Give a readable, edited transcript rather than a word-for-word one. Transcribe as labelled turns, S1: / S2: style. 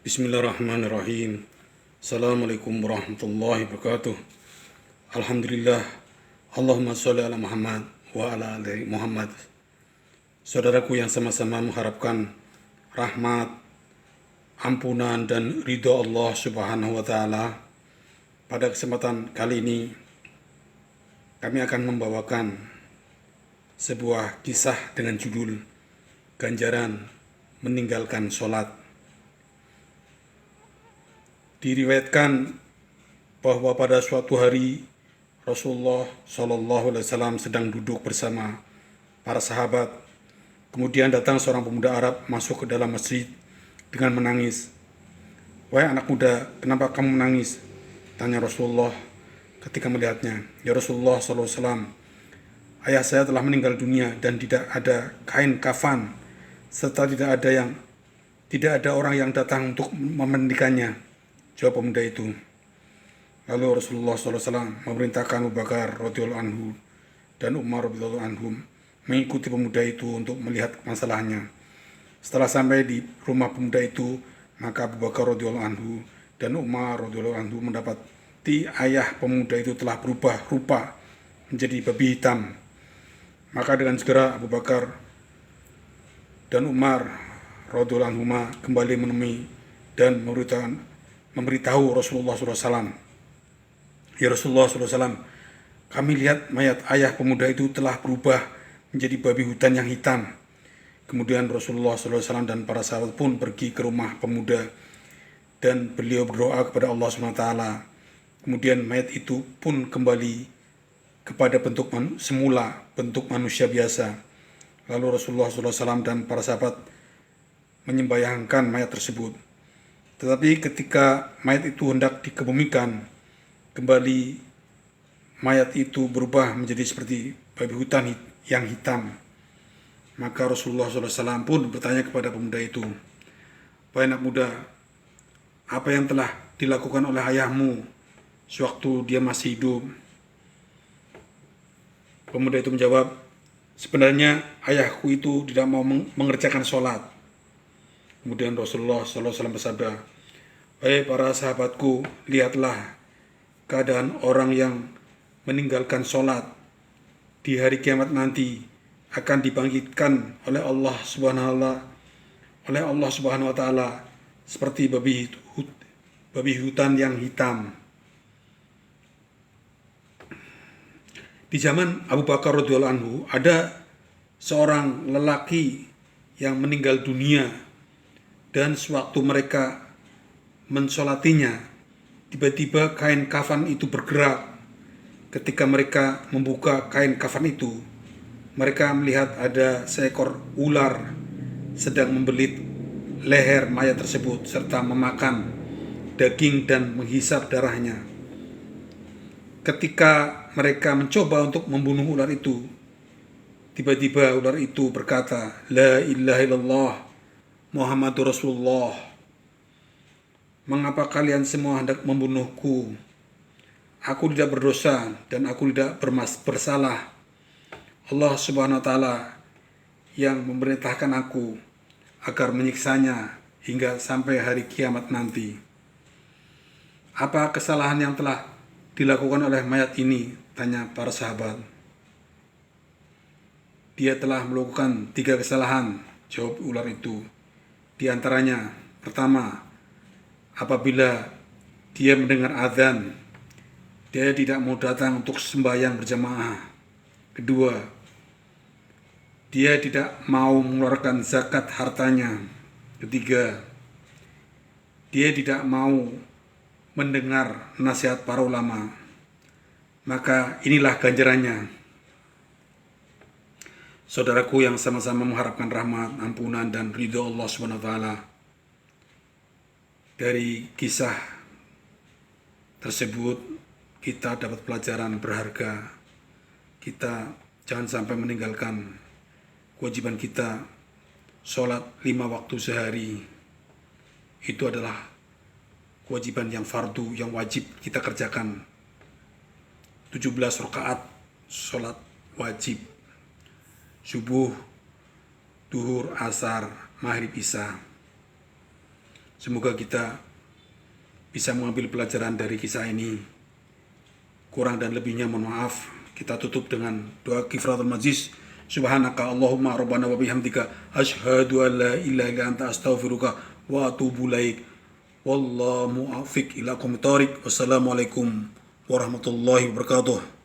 S1: Bismillahirrahmanirrahim. Assalamualaikum warahmatullahi wabarakatuh. Alhamdulillah. Allahumma sholli ala Muhammad wa ala ali Muhammad. Saudaraku yang sama-sama mengharapkan rahmat, ampunan dan ridho Allah Subhanahu wa taala. Pada kesempatan kali ini kami akan membawakan sebuah kisah dengan judul Ganjaran Meninggalkan Sholat. Diriwayatkan bahwa pada suatu hari Rasulullah SAW sedang duduk bersama para sahabat. Kemudian datang seorang pemuda Arab masuk ke dalam masjid dengan menangis. "Wahai anak muda, kenapa kamu menangis?" tanya Rasulullah ketika melihatnya. "Ya Rasulullah SAW, ayah saya telah meninggal dunia dan tidak ada kain kafan serta tidak ada orang yang datang untuk memandikannya," jawab pemuda itu. Lalu Rasulullah SAW memerintahkan Abu Bakar radhiyallahu anhu dan Umar radhiyallahu anhum mengikuti pemuda itu untuk melihat masalahnya. Setelah sampai di rumah pemuda itu, maka Abu Bakar radhiyallahu anhu dan Umar radhiyallahu anhu mendapati ayah pemuda itu telah berubah rupa menjadi babi hitam. Maka dengan segera Abu Bakar dan Umar radhiyallahu anhuma kembali menemui dan memberitahu Rasulullah SAW. "Ya Rasulullah SAW, kami lihat mayat ayah pemuda itu telah berubah menjadi babi hutan yang hitam." Kemudian Rasulullah SAW dan para sahabat pun pergi ke rumah pemuda dan beliau berdoa kepada Allah SWT. Kemudian mayat itu pun kembali kepada bentuk semula, bentuk manusia biasa. Lalu Rasulullah SAW dan para sahabat menyembahkan mayat tersebut. Tetapi ketika mayat itu hendak dikebumikan, kembali mayat itu berubah menjadi seperti babi hutan yang hitam. Maka Rasulullah SAW pun bertanya kepada pemuda itu, "Wahai anak muda, apa yang telah dilakukan oleh ayahmu sewaktu dia masih hidup?" Pemuda itu menjawab, "Sebenarnya ayahku itu tidak mau mengerjakan sholat." Kemudian Rasulullah SAW bersabda, "Wahai para sahabatku, lihatlah keadaan orang yang meninggalkan sholat di hari kiamat nanti akan dibangkitkan oleh Allah Subhanahu wa taala seperti babi hutan yang hitam." Di zaman Abu Bakar radhiyallahu anhu ada seorang lelaki yang meninggal dunia, dan sewaktu mereka mensolatinya, tiba-tiba kain kafan itu bergerak. Ketika mereka membuka kain kafan itu, mereka melihat ada seekor ular sedang membelit leher mayat tersebut serta memakan daging dan menghisap darahnya. Ketika mereka mencoba untuk membunuh ular itu, tiba-tiba ular itu berkata, "La ilaha illallah Muhammadur Rasulullah. Mengapa kalian semua hendak membunuhku? Aku tidak berdosa dan aku tidak bersalah. Allah Subhanahu wa taala yang memerintahkan aku agar menyiksanya hingga sampai hari kiamat nanti." "Apa kesalahan yang telah dilakukan oleh mayat ini?" tanya para sahabat. "Dia telah melakukan 3 kesalahan," jawab ular itu. "Di antaranya, pertama, apabila dia mendengar azan, dia tidak mau datang untuk sembahyang berjamaah. Kedua, dia tidak mau mengeluarkan zakat hartanya. Ketiga, dia tidak mau mendengar nasihat para ulama. Maka inilah ganjarannya." Saudaraku yang sama-sama mengharapkan rahmat, ampunan, dan ridho Allah SWT, dari kisah tersebut kita dapat pelajaran berharga. Kita jangan sampai meninggalkan kewajiban kita. Sholat 5 waktu sehari itu adalah kewajiban yang fardu, yang wajib kita kerjakan. 17 rakaat sholat wajib, subuh, duhur, asar, maghrib, isya. Semoga kita bisa mengambil pelajaran dari kisah ini. Kurang dan lebihnya mohon maaf. Kita tutup dengan doa kifaratul majlis. Subhanaka Allahumma rabbana wa bihamdika asyhadu an la ilaha illa anta astaghfiruka wa atubu ilaik. Wallahu muwaffiq ila aqwamit thoriq. Wassalamualaikum warahmatullahi wabarakatuh.